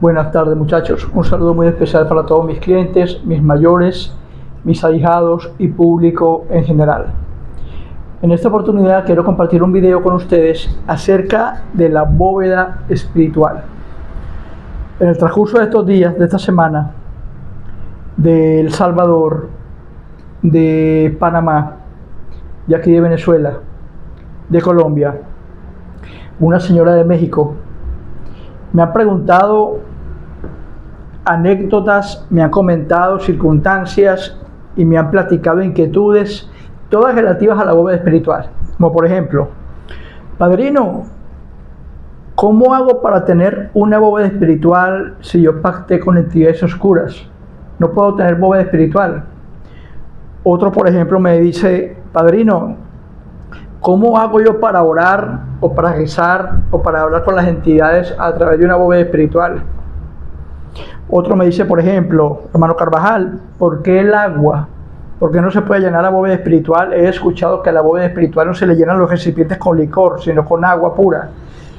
Buenas tardes, muchachos. Un saludo muy especial para todos mis clientes, mis mayores, mis ahijados y público en general. En esta oportunidad quiero compartir un video con ustedes acerca de la bóveda espiritual. En el transcurso de estos días, de esta semana, de El Salvador, de Panamá, de aquí de Venezuela, de Colombia, una señora de México, me ha preguntado anécdotas, me han comentado circunstancias y me han platicado inquietudes, todas relativas a la bóveda espiritual. Como por ejemplo, padrino, ¿cómo hago para tener una bóveda espiritual si yo pacté con entidades oscuras? No puedo tener bóveda espiritual. Otro, por ejemplo, me dice, padrino, ¿cómo hago yo para orar o para rezar o para hablar con las entidades a través de una bóveda espiritual? Otro me dice, por ejemplo, hermano Carvajal, ¿por qué el agua? ¿Por qué no se puede llenar la bóveda espiritual? He escuchado que a la bóveda espiritual no se le llenan los recipientes con licor, sino con agua pura,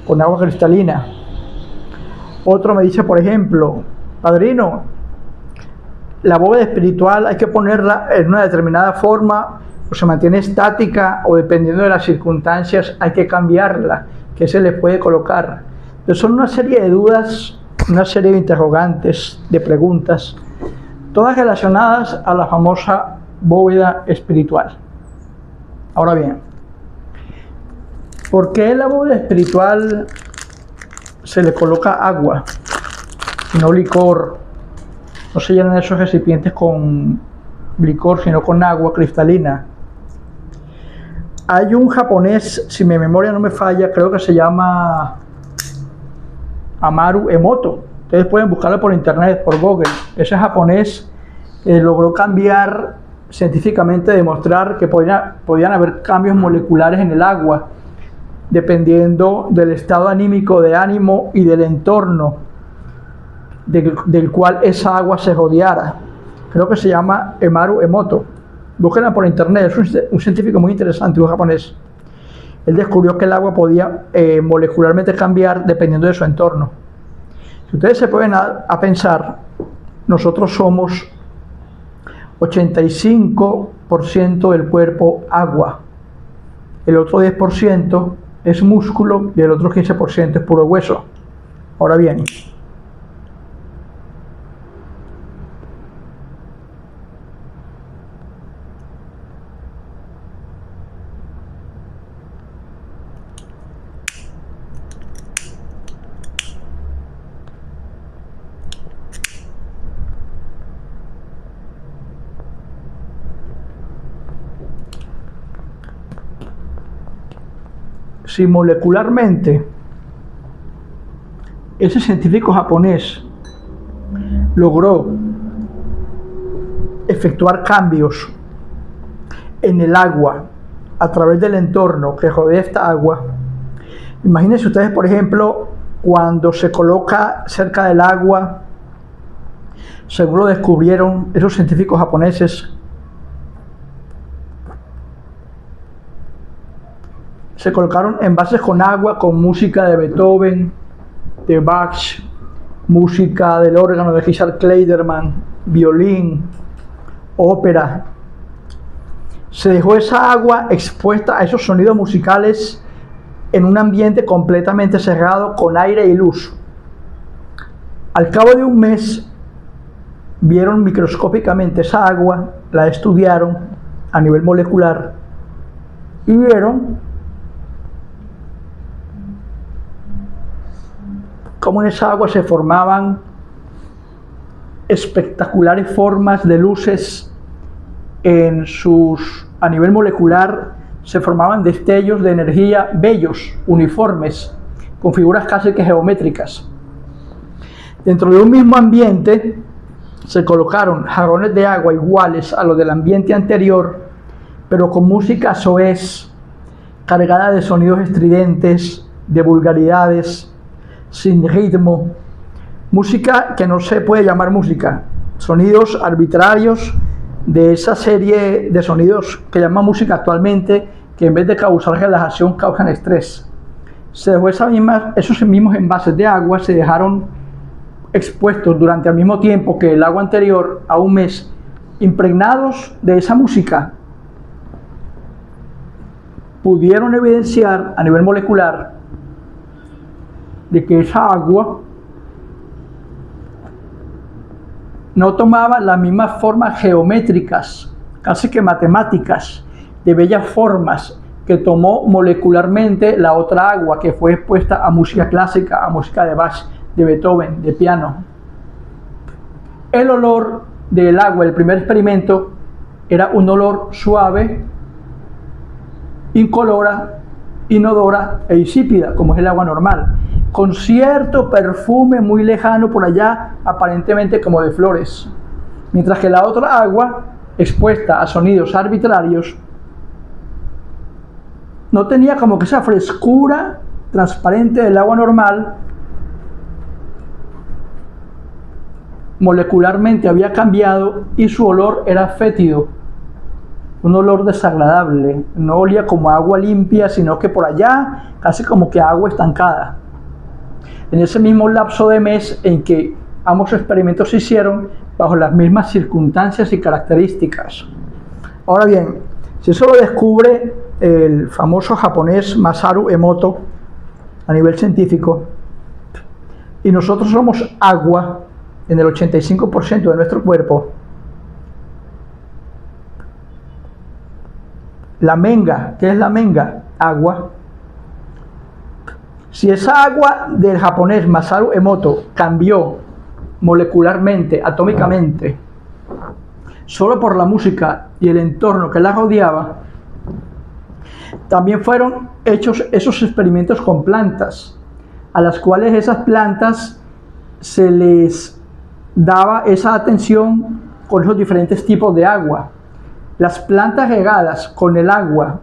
con agua cristalina. Otro me dice, por ejemplo, padrino, la bóveda espiritual hay que ponerla en una determinada forma, o se mantiene estática, o dependiendo de las circunstancias hay que cambiarla, que se le puede colocar. Entonces son una serie de dudas, una serie de interrogantes, de preguntas, todas relacionadas a la famosa bóveda espiritual. Ahora bien, ¿por qué la bóveda espiritual se le coloca agua y no licor? No se llenan esos recipientes con licor, sino con agua cristalina. Hay un japonés, si mi memoria no me falla, creo que se llama Amaru Emoto. Ustedes pueden buscarlo por internet, por Google. Ese japonés logró cambiar, científicamente demostrar que podían haber cambios moleculares en el agua, dependiendo del estado anímico, de ánimo y del entorno del cual esa agua se rodeara. Creo que se llama Amaru Emoto. Búsquenla por internet, es un científico muy interesante, un japonés. Él descubrió que el agua podía molecularmente cambiar dependiendo de su entorno. Si ustedes se pueden a pensar, nosotros somos 85% del cuerpo agua. El otro 10% es músculo y el otro 15% es puro hueso. Ahora bien, si molecularmente ese científico japonés logró efectuar cambios en el agua a través del entorno que rodea esta agua, imagínense ustedes, por ejemplo, cuando se coloca cerca del agua, según lo descubrieron esos científicos japoneses, se colocaron envases con agua, con música de Beethoven, de Bach, música del órgano de Richard Kleiderman, violín, ópera. Se dejó esa agua expuesta a esos sonidos musicales en un ambiente completamente cerrado, con aire y luz. Al cabo de un mes, vieron microscópicamente esa agua, la estudiaron a nivel molecular y vieron cómo en esa agua se formaban espectaculares formas de luces a nivel molecular, se formaban destellos de energía bellos, uniformes, con figuras casi que geométricas. Dentro de un mismo ambiente se colocaron jarrones de agua iguales a los del ambiente anterior, pero con música soez, cargada de sonidos estridentes, de vulgaridades, sin ritmo, música que no se puede llamar música, sonidos arbitrarios de esa serie de sonidos que llaman música actualmente, que en vez de causar relajación causan estrés. Se dejó esos mismos envases de agua, se dejaron expuestos durante el mismo tiempo que el agua anterior a un mes, impregnados de esa música, pudieron evidenciar a nivel molecular de que esa agua no tomaba las mismas formas geométricas, casi que matemáticas, de bellas formas que tomó molecularmente la otra agua que fue expuesta a música clásica, a música de Bach, de Beethoven, de piano. El olor del agua, el primer experimento, era un olor suave, incolora, inodora e insípida, como es el agua normal, con cierto perfume muy lejano por allá, aparentemente como de flores, mientras que la otra agua, expuesta a sonidos arbitrarios, no tenía como que esa frescura transparente del agua normal. Molecularmente había cambiado y su olor era fétido, un olor desagradable, no olía como agua limpia, sino que por allá casi como que agua estancada. En ese mismo lapso de mes en que ambos experimentos se hicieron bajo las mismas circunstancias y características. Ahora bien, si eso lo descubre el famoso japonés Masaru Emoto a nivel científico, y nosotros somos agua en el 85% de nuestro cuerpo, la menga, ¿qué es la menga? Agua. Si esa agua del japonés Masaru Emoto cambió molecularmente, atómicamente, solo por la música y el entorno que la rodeaba, también fueron hechos esos experimentos con plantas, a las cuales esas plantas se les daba esa atención con esos diferentes tipos de agua. Las plantas regadas con el agua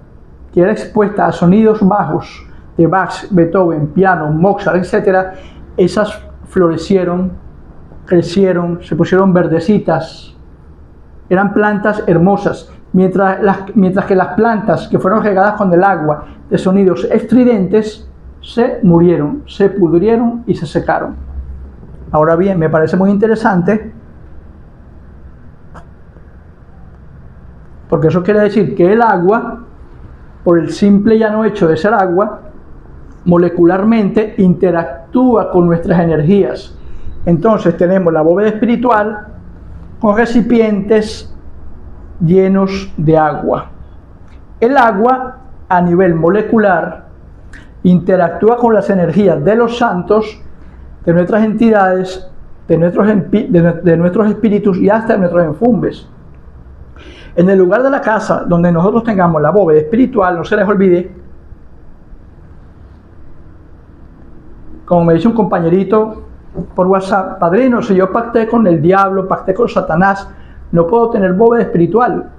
que era expuesta a sonidos bajos de Bach, Beethoven, piano, Mozart, etc., esas florecieron, crecieron, se pusieron verdecitas, eran plantas hermosas, mientras que las plantas que fueron regadas con el agua de sonidos estridentes se murieron, se pudrieron y se secaron. Ahora bien, me parece muy interesante, porque eso quiere decir que el agua, por el simple y llano hecho de ser agua, molecularmente interactúa con nuestras energías. Entonces tenemos la bóveda espiritual con recipientes llenos de agua. El agua a nivel molecular interactúa con las energías de los santos, de nuestras entidades, de nuestros espíritus y hasta de nuestros enfumbes. En el lugar de la casa donde nosotros tengamos la bóveda espiritual, no se les olvide, como me dice un compañerito por WhatsApp, padrino, si yo pacté con el diablo, pacté con Satanás, no puedo tener bóveda espiritual.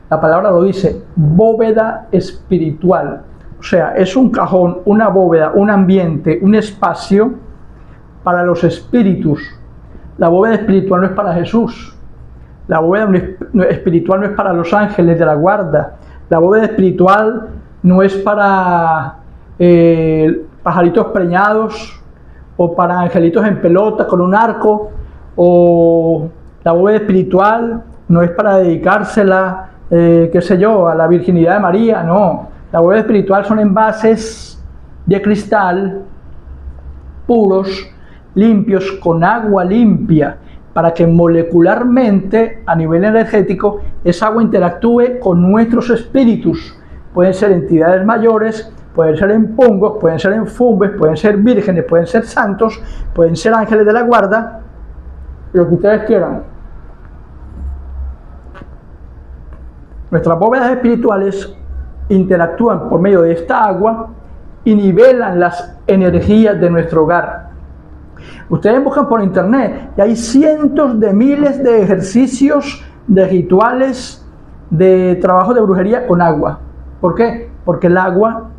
La palabra lo dice, bóveda espiritual. O sea, es un cajón, una bóveda, un ambiente, un espacio para los espíritus. La bóveda espiritual no es para Jesús. La bóveda espiritual no es para los ángeles de la guarda. La bóveda espiritual no es para pajaritos preñados o para angelitos en pelota con un arco, o la bóveda espiritual no es para dedicársela, qué sé yo, a la virginidad de María, no. La bóveda espiritual son envases de cristal puros, limpios, con agua limpia, para que molecularmente, a nivel energético, esa agua interactúe con nuestros espíritus. Pueden ser entidades mayores, pueden ser empungos, pueden ser enfumbes, pueden ser vírgenes, pueden ser santos, pueden ser ángeles de la guarda, lo que ustedes quieran. Nuestras bóvedas espirituales interactúan por medio de esta agua y nivelan las energías de nuestro hogar. Ustedes buscan por internet y hay cientos de miles de ejercicios, de rituales, de trabajo de brujería con agua. ¿Por qué? Porque el agua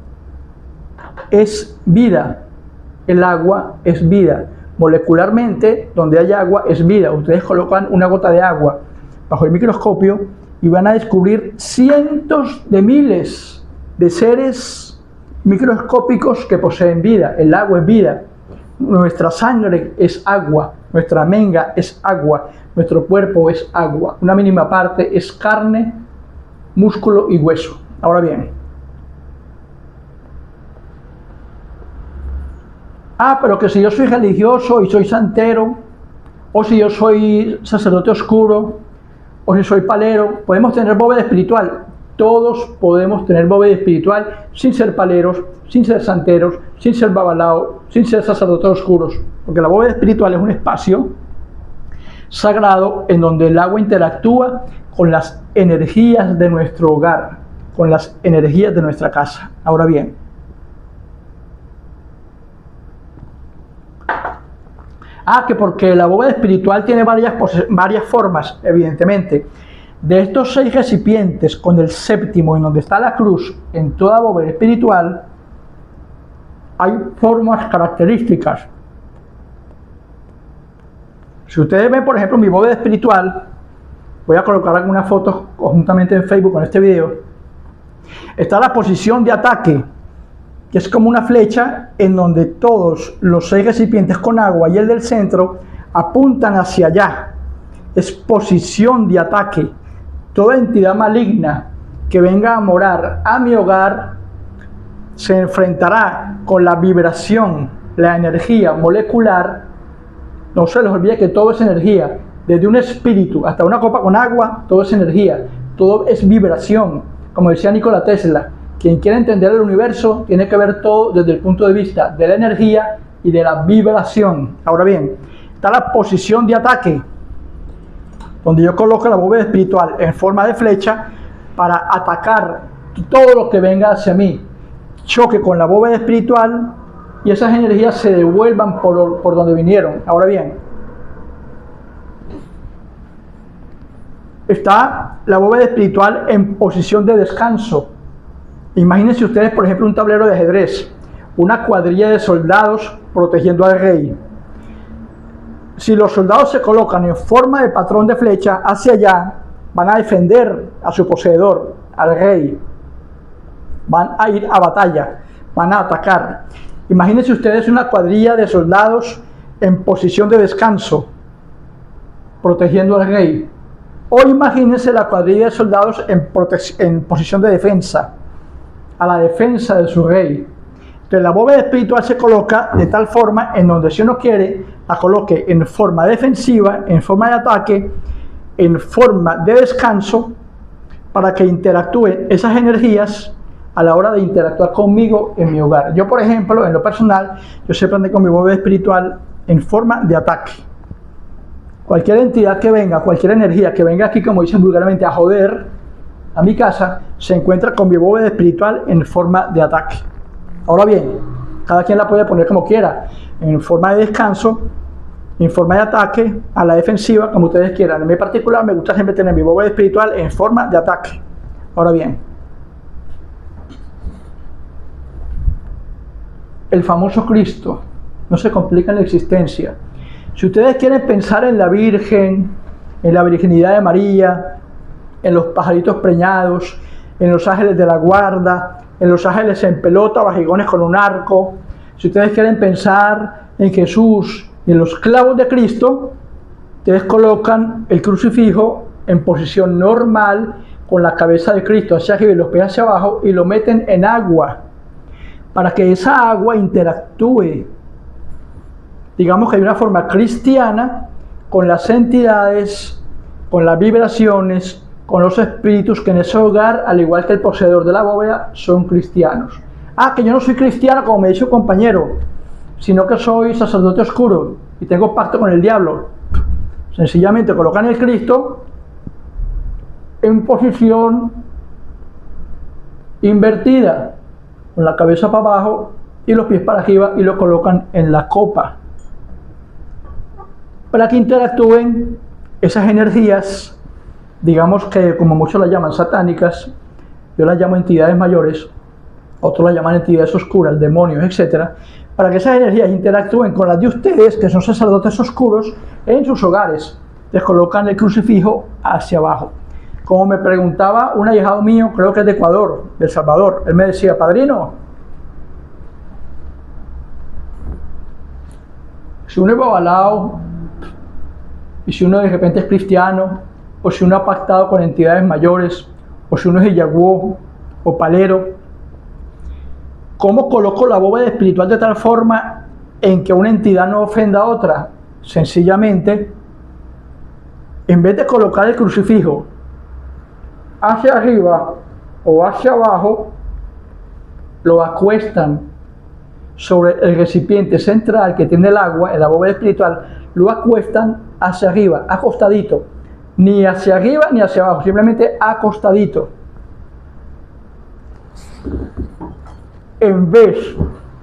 es vida. El agua es vida. Molecularmente, donde hay agua es vida. Ustedes colocan una gota de agua bajo el microscopio y van a descubrir cientos de miles de seres microscópicos que poseen vida. El agua es vida. Nuestra sangre es agua, nuestra menga es agua, nuestro cuerpo es agua. Una mínima parte es carne, músculo y hueso. Ahora bien, pero que si yo soy religioso y soy santero, o si yo soy sacerdote oscuro, o si soy palero, podemos tener bóveda espiritual. Todos podemos tener bóveda espiritual sin ser paleros, sin ser santeros, sin ser babalao, sin ser sacerdotes oscuros. Porque la bóveda espiritual es un espacio sagrado en donde el agua interactúa con las energías de nuestro hogar, con las energías de nuestra casa. Ahora bien, que porque la bóveda espiritual tiene varias formas, evidentemente. De estos 6 recipientes, con el séptimo en donde está la cruz, en toda bóveda espiritual, hay formas características. Si ustedes ven, por ejemplo, mi bóveda espiritual, voy a colocar algunas fotos conjuntamente en Facebook con este video, está la posición de ataque, que es como una flecha en donde todos los 6 recipientes con agua y el del centro apuntan hacia allá. Es posición de ataque. Toda entidad maligna que venga a morar a mi hogar se enfrentará con la vibración, la energía molecular. No se les olvide que todo es energía, desde un espíritu hasta una copa con agua, todo es energía, todo es vibración. Como decía Nikola Tesla, quien quiere entender el universo tiene que ver todo desde el punto de vista de la energía y de la vibración. Ahora bien, está la posición de ataque, donde yo coloco la bóveda espiritual en forma de flecha para atacar todo lo que venga hacia mí, choque con la bóveda espiritual y esas energías se devuelvan por donde vinieron. Ahora bien, está la bóveda espiritual en posición de descanso. Imagínense ustedes, por ejemplo, un tablero de ajedrez, una cuadrilla de soldados protegiendo al rey. Si los soldados se colocan en forma de patrón de flecha hacia allá, van a defender a su poseedor, al rey. Van a ir a batalla, van a atacar. Imagínense ustedes una cuadrilla de soldados en posición de descanso, protegiendo al rey. O imagínense la cuadrilla de soldados en posición de defensa, a la defensa de su rey. Entonces la bóveda espiritual se coloca de tal forma en donde, si uno quiere, la coloque en forma defensiva, en forma de ataque, en forma de descanso, para que interactúen esas energías a la hora de interactuar conmigo en mi hogar. Yo, por ejemplo, en lo personal, yo siempre ando con mi bóveda espiritual en forma de ataque. Cualquier entidad que venga, cualquier energía que venga aquí, como dicen vulgarmente, a joder a mi casa, se encuentra con mi bóveda espiritual en forma de ataque. Ahora bien, cada quien la puede poner como quiera, en forma de descanso, en forma de ataque, a la defensiva, como ustedes quieran. En mi particular me gusta siempre tener mi bóveda espiritual en forma de ataque. Ahora bien, el famoso Cristo no se complica en la existencia. Si ustedes quieren pensar en la Virgen, en la virginidad de María, en los pajaritos preñados, en los ángeles de la guarda, en los ángeles en pelota o bajigones con un arco, si ustedes quieren pensar en Jesús y en los clavos de Cristo, ustedes colocan el crucifijo en posición normal, con la cabeza de Cristo hacia arriba y los pies hacia abajo, y lo meten en agua, para que esa agua interactúe, digamos que de una forma cristiana, con las entidades, con las vibraciones, con los espíritus que en ese hogar, al igual que el poseedor de la bóveda, son cristianos. Que yo no soy cristiano, como me dice un compañero, sino que soy sacerdote oscuro y tengo pacto con el diablo. Sencillamente colocan el Cristo en posición invertida, con la cabeza para abajo y los pies para arriba, y lo colocan en la copa, para que interactúen esas energías, digamos que como muchos las llaman satánicas, yo las llamo entidades mayores, otros las llaman entidades oscuras, demonios, etc., para que esas energías interactúen con las de ustedes, que son sacerdotes oscuros, en sus hogares. Les colocan el crucifijo hacia abajo. Como me preguntaba un ahijado mío, creo que es de Ecuador, de El Salvador, él me decía: padrino, Si uno es babalao, y si uno de repente es cristiano, o si uno ha pactado con entidades mayores, o si uno es iyaguó o palero, ¿cómo coloco la bóveda espiritual de tal forma en que una entidad no ofenda a otra? Sencillamente, en vez de colocar el crucifijo hacia arriba o hacia abajo, lo acuestan sobre el recipiente central que tiene el agua, en la bóveda espiritual, lo acuestan hacia arriba, acostadito, ni hacia arriba ni hacia abajo, simplemente acostadito. En vez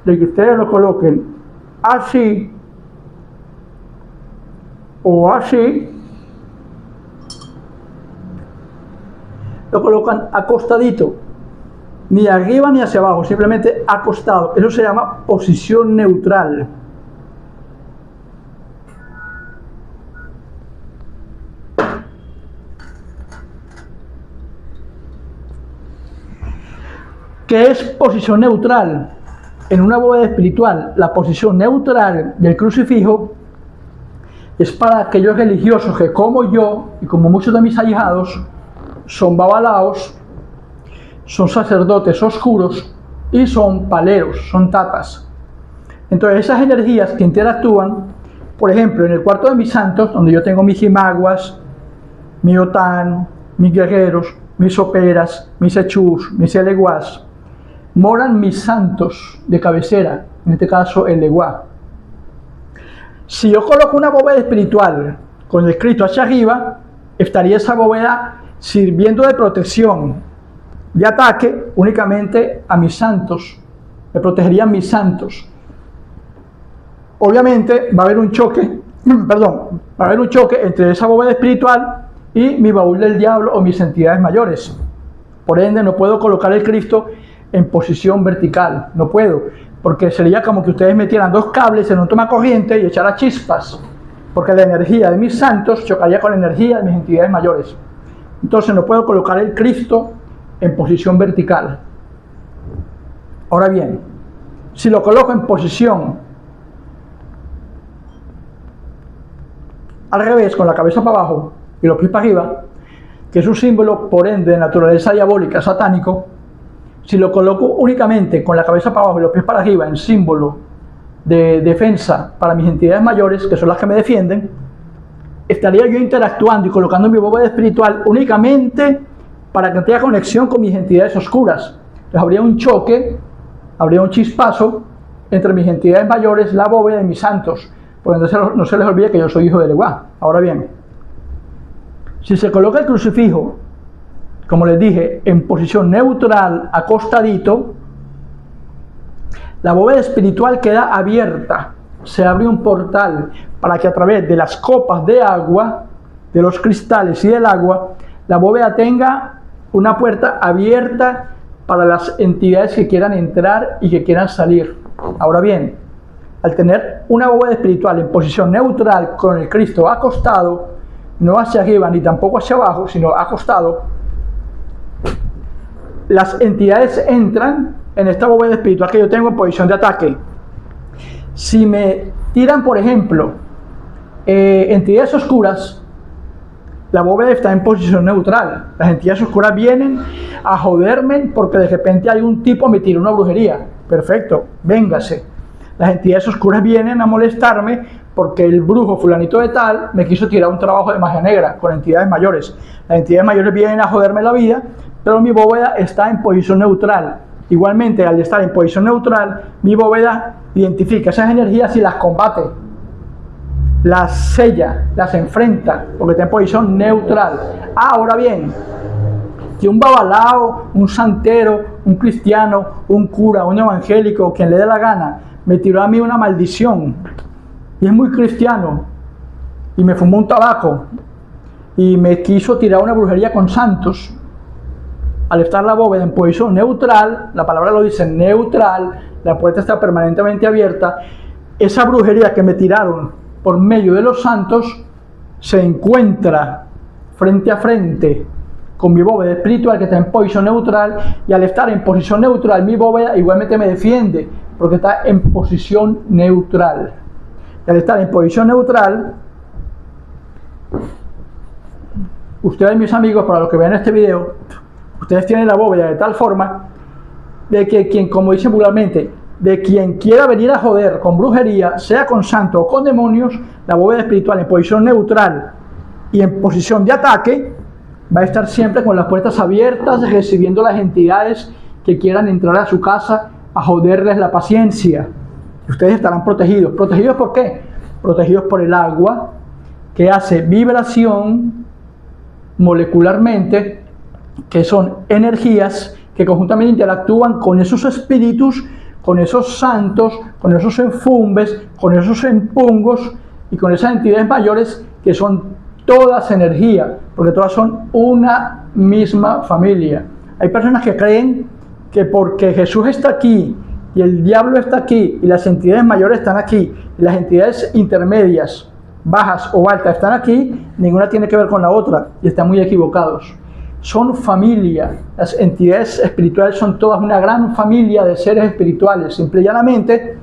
de que ustedes lo coloquen así o así, lo colocan acostadito, ni arriba ni hacia abajo, simplemente acostado. Eso se llama posición neutral. ¿Qué es posición neutral? En una bóveda espiritual, la posición neutral del crucifijo es para aquellos religiosos que, como yo y como muchos de mis ahijados, son babalaos, son sacerdotes oscuros y son paleros, son tatas. Entonces esas energías que interactúan, por ejemplo, en el cuarto de mis santos, donde yo tengo mis jimaguas, mi otán, mis guerreros, mis soperas, mis echús, mis eleguás, moran mis santos de cabecera, en este caso el leguá. Si yo coloco una bóveda espiritual con el escrito hacia arriba, estaría esa bóveda sirviendo de protección, de ataque únicamente a mis santos, me protegerían mis santos. Obviamente va a haber un choque, va a haber un choque entre esa bóveda espiritual y mi baúl del diablo o mis entidades mayores. Por ende, no puedo colocar el Cristo en posición vertical, no puedo, porque sería como que ustedes metieran dos cables en un tomacorriente y echaran chispas, porque la energía de mis santos chocaría con la energía de mis entidades mayores. Entonces no puedo colocar el Cristo en posición vertical. Ahora bien, si lo coloco en posición al revés, con la cabeza para abajo y los pies para arriba, que es un símbolo por ende de naturaleza diabólica, satánico, si lo coloco únicamente con la cabeza para abajo y los pies para arriba en símbolo de defensa para mis entidades mayores, que son las que me defienden, estaría yo interactuando y colocando mi bóveda espiritual únicamente para que tenga conexión con mis entidades oscuras. Entonces habría un choque, habría un chispazo entre mis entidades mayores, la bóveda y mis santos, porque entonces no se les olvide que yo soy hijo de Leguá. Ahora bien, si se coloca el crucifijo, como les dije, en posición neutral, acostadito, la bóveda espiritual queda abierta, se abre un portal para que a través de las copas de agua, de los cristales y del agua, la bóveda tenga una puerta abierta para las entidades que quieran entrar y que quieran salir. Ahora bien, al tener una bóveda espiritual en posición neutral con el Cristo acostado, no hacia arriba ni tampoco hacia abajo, sino acostado, las entidades entran en esta bóveda espiritual que yo tengo en posición de ataque. Si me tiran, por ejemplo, entidades oscuras, la bóveda está en posición neutral. Las entidades oscuras vienen a joderme porque de repente algún tipo me tira una brujería. Perfecto, véngase. Las entidades oscuras vienen a molestarme porque el brujo fulanito de tal me quiso tirar un trabajo de magia negra con entidades mayores. Las entidades mayores vienen a joderme la vida, pero mi bóveda está en posición neutral. Igualmente, al estar en posición neutral, mi bóveda identifica esas energías y las combate, las sella, las enfrenta, porque está en posición neutral. Ahora bien, que un babalao, un santero, un cristiano, un cura, un evangélico, quien le dé la gana, me tiró a mí una maldición, y es muy cristiano, y me fumó un tabaco, y me quiso tirar una brujería con santos, al estar la bóveda en posición neutral, la palabra lo dice, neutral, la puerta está permanentemente abierta, esa brujería que me tiraron por medio de los santos se encuentra frente a frente con mi bóveda espiritual que está en posición neutral, y al estar en posición neutral mi bóveda igualmente me defiende porque está en posición neutral. Y al estar en posición neutral, ustedes, mis amigos, para los que vean este video, ustedes tienen la bóveda de tal forma de que quien, como dicen vulgarmente, de quien quiera venir a joder con brujería, sea con santo o con demonios, la bóveda espiritual en posición neutral y en posición de ataque, va a estar siempre con las puertas abiertas, recibiendo las entidades que quieran entrar a su casa a joderles la paciencia. Y ustedes estarán protegidos. ¿Protegidos por qué? Protegidos por el agua, que hace vibración molecularmente, que son energías que conjuntamente interactúan con esos espíritus, con esos santos, con esos enfumbes, con esos empungos y con esas entidades mayores que son todas energía, porque todas son una misma familia. Hay personas que creen que porque Jesús está aquí y el diablo está aquí y las entidades mayores están aquí y las entidades intermedias, bajas o altas están aquí, ninguna tiene que ver con la otra y están muy equivocados. Son familia, las entidades espirituales son todas una gran familia de seres espirituales, simple y llanamente,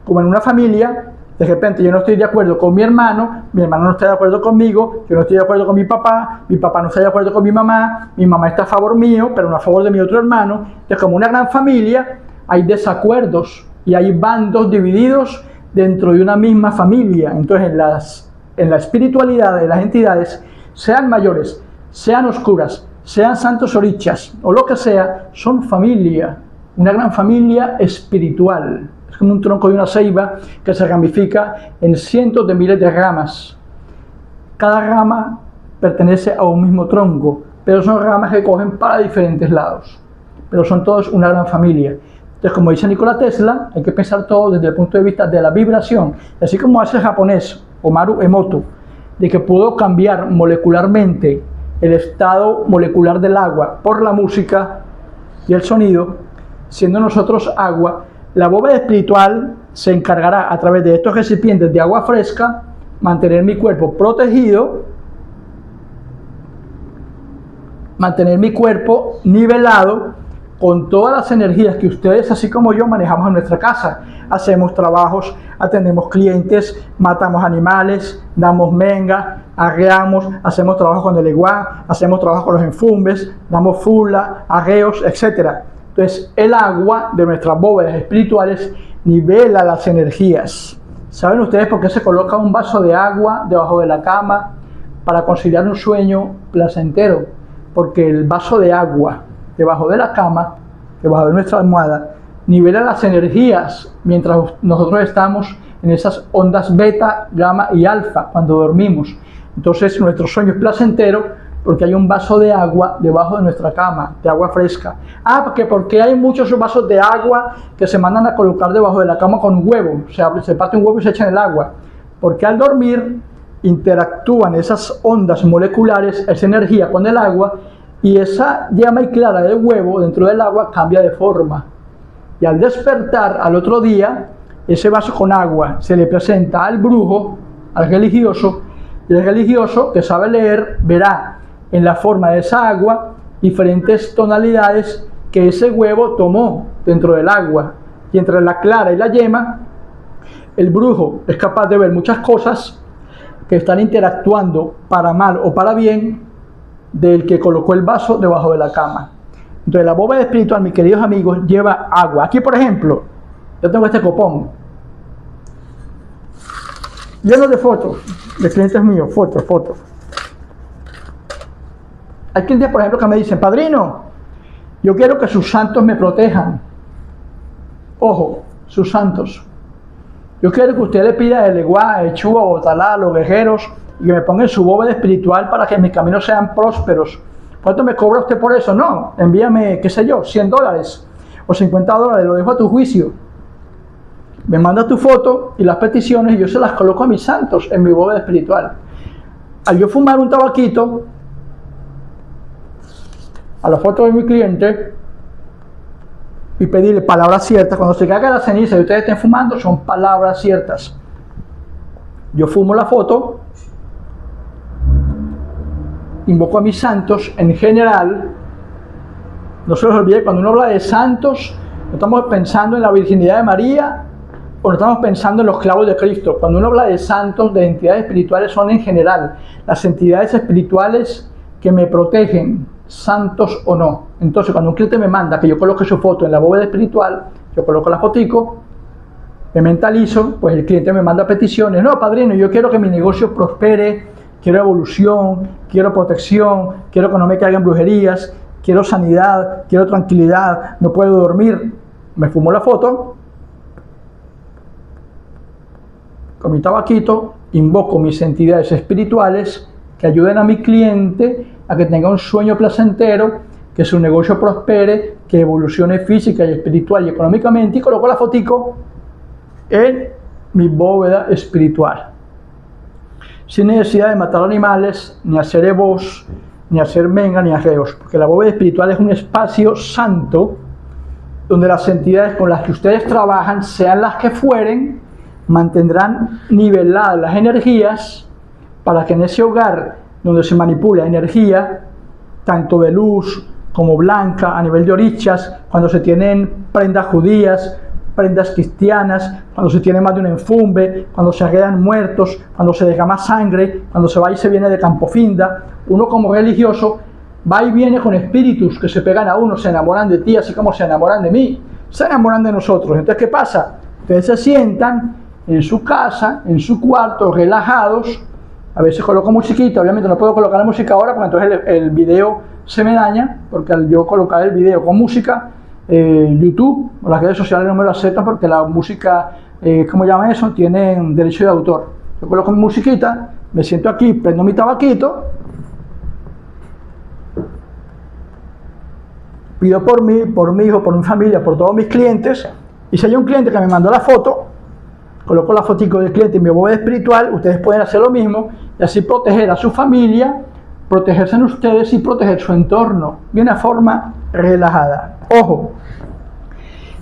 como en una familia. De repente yo no estoy de acuerdo con mi hermano no está de acuerdo conmigo, yo no estoy de acuerdo con mi papá no está de acuerdo con mi mamá está a favor mío, pero no a favor de mi otro hermano. Es como una gran familia, hay desacuerdos y hay bandos divididos dentro de una misma familia. Entonces en la espiritualidad de las entidades, sean mayores, sean oscuras, sean santos orichas o lo que sea, son familia, una gran familia espiritual. Es como un tronco de una ceiba que se ramifica en cientos de miles de ramas. Cada rama pertenece a un mismo tronco, pero son ramas que cogen para diferentes lados. Pero son todos una gran familia. Entonces, como dice Nikola Tesla, hay que pensar todo desde el punto de vista de la vibración. Así como hace el japonés Omaru Emoto, de que pudo cambiar molecularmente el estado molecular del agua por la música y el sonido, siendo nosotros agua, la bóveda espiritual se encargará a través de estos recipientes de agua fresca mantener mi cuerpo protegido, mantener mi cuerpo nivelado con todas las energías que ustedes, así como yo, manejamos en nuestra casa. Hacemos trabajos, atendemos clientes, matamos animales, damos menga, arreamos, hacemos trabajo con el iguá, hacemos trabajo con los enfumbes, damos fula, arreos, etc. Entonces, el agua de nuestras bóvedas espirituales nivela las energías. ¿Saben ustedes por qué se coloca un vaso de agua debajo de la cama? Para conciliar un sueño placentero. Porque el vaso de agua debajo de la cama, debajo de nuestra almohada, nivela las energías mientras nosotros estamos en esas ondas beta, gamma y alfa cuando dormimos. Entonces nuestro sueño es placentero porque hay un vaso de agua debajo de nuestra cama, de agua fresca. Porque hay muchos vasos de agua que se mandan a colocar debajo de la cama con un huevo. O sea, se parte un huevo y se echa en el agua. Porque al dormir interactúan esas ondas moleculares, esa energía con el agua, y esa llama y clara del huevo dentro del agua cambia de forma. Y al despertar al otro día, ese vaso con agua se le presenta al brujo, al religioso, y el religioso que sabe leer verá en la forma de esa agua diferentes tonalidades que ese huevo tomó dentro del agua. Y entre la clara y la yema, el brujo es capaz de ver muchas cosas que están interactuando para mal o para bien del que colocó el vaso debajo de la cama. Entonces la bóveda espiritual, mis queridos amigos, lleva agua. Aquí, por ejemplo, yo tengo este copón lleno de fotos de clientes míos, fotos. Hay clientes, por ejemplo, que me dicen: padrino, yo quiero que sus santos me protejan. Ojo, sus santos. Yo quiero que usted le pida a Eleguá, a Echúa, a Otalá, a los guerreros, y que me pongan su bóveda espiritual para que mis caminos sean prósperos. ¿Cuánto me cobra usted por eso? No, envíame, qué sé yo, $100 o $50, lo dejo a tu juicio. Me manda tu foto y las peticiones y yo se las coloco a mis santos en mi bóveda espiritual. Al yo fumar un tabaquito, a la foto de mi cliente, y pedirle palabras ciertas, cuando se caiga la ceniza y ustedes estén fumando, son palabras ciertas. Yo fumo la foto, invoco a mis santos en general. No se les olvide, cuando uno habla de santos, no estamos pensando en la virginidad de María o estamos pensando en los clavos de Cristo. Cuando uno habla de santos, de entidades espirituales, son en general las entidades espirituales que me protegen, santos o no. Entonces, cuando un cliente me manda que yo coloque su foto en la bóveda espiritual, yo coloco la fotico, me mentalizo, pues el cliente me manda peticiones. No, padrino, yo quiero que mi negocio prospere, quiero evolución, quiero protección, quiero que no me caigan brujerías, quiero sanidad, quiero tranquilidad, no puedo dormir. Me fumo la foto, con mi tabaquito, invoco mis entidades espirituales que ayuden a mi cliente a que tenga un sueño placentero, que su negocio prospere, que evolucione física y espiritual y económicamente, y coloco la fotico en mi bóveda espiritual. Sin necesidad de matar animales, ni hacer ebos, ni hacer menga, ni arreos, porque la bóveda espiritual es un espacio santo donde las entidades con las que ustedes trabajan, sean las que fueren, mantendrán niveladas las energías para que en ese hogar donde se manipula energía, tanto de luz como blanca, a nivel de orichas, cuando se tienen prendas judías, prendas cristianas, cuando se tiene más de un enfumbe, cuando se agregan muertos, cuando se derrama sangre, cuando se va y se viene de Campofinda, uno como religioso va y viene con espíritus que se pegan a uno, se enamoran de ti, así como se enamoran de mí, se enamoran de nosotros. Entonces, ¿qué pasa? Ustedes se sientan en su casa, en su cuarto, relajados. A veces coloco musiquita, obviamente no puedo colocar la música ahora porque entonces el video se me daña, porque al yo colocar el video con música, YouTube o las redes sociales no me lo aceptan porque la música, ¿cómo llaman eso? Tienen derecho de autor. Yo coloco mi musiquita, me siento aquí, prendo mi tabaquito, pido por mí, por mi hijo, por mi familia, por todos mis clientes, y si hay un cliente que me mandó la foto, coloco la fotico del cliente en mi bóveda espiritual, ustedes pueden hacer lo mismo y así proteger a su familia, protegerse en ustedes y proteger su entorno de una forma relajada. Ojo,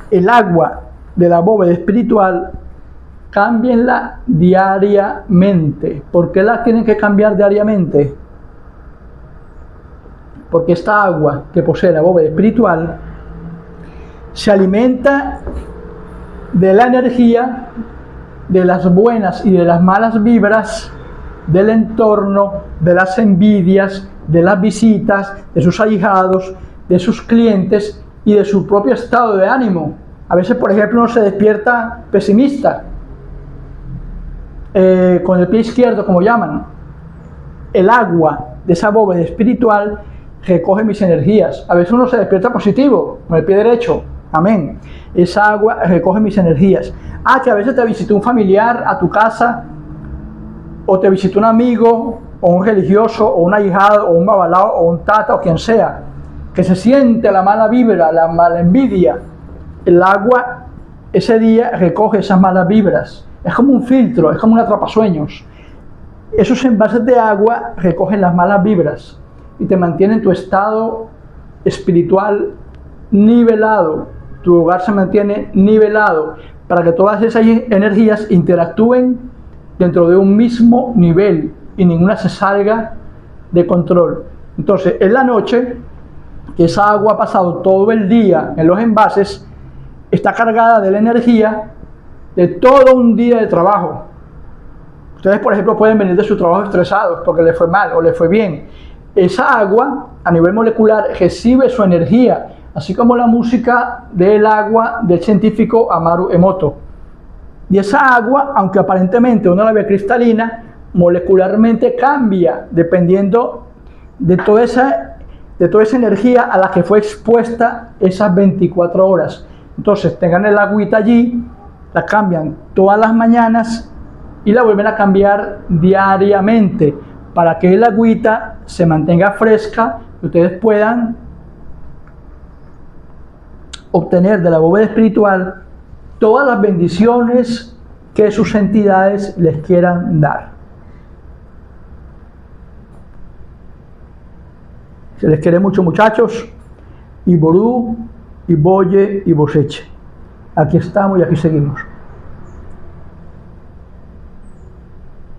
el agua de la bóveda espiritual, cámbienla diariamente. ¿Por qué la tienen que cambiar diariamente? Porque esta agua que posee la bóveda espiritual se alimenta de la energía de las buenas y de las malas vibras del entorno, de las envidias, de las visitas, de sus ahijados, de sus clientes y de su propio estado de ánimo. A veces, por ejemplo, uno se despierta pesimista, con el pie izquierdo, como llaman. El agua de esa bóveda espiritual recoge mis energías. A veces uno se despierta positivo, con el pie derecho. Amén. Esa agua recoge mis energías. Que a veces te visitó un familiar a tu casa, o te visitó un amigo, o un religioso, o un ahijado, o un babalao, o un tata, o quien sea, que se siente la mala vibra, la mala envidia. El agua ese día recoge esas malas vibras. Es como un filtro, es como un atrapasueños. Esos envases de agua recogen las malas vibras y te mantienen tu estado espiritual nivelado. Tu hogar se mantiene nivelado para que todas esas energías interactúen dentro de un mismo nivel y ninguna se salga de control. Entonces, en la noche, que esa agua ha pasado todo el día en los envases, está cargada de la energía de todo un día de trabajo. Ustedes, por ejemplo, pueden venir de su trabajo estresados porque les fue mal o les fue bien. Esa agua, a nivel molecular, recibe su energía, así como la música del agua del científico Amaru Emoto. Y esa agua, aunque aparentemente uno la ve cristalina, molecularmente cambia dependiendo de toda esa energía a la que fue expuesta esas 24 horas. Entonces, tengan el agüita allí, la cambian todas las mañanas y la vuelven a cambiar diariamente para que el agüita se mantenga fresca y ustedes puedan obtener de la bóveda espiritual todas las bendiciones que sus entidades les quieran dar. Se les quiere mucho, muchachos. Y Ború, y Boye, y Boseche. Aquí estamos y aquí seguimos.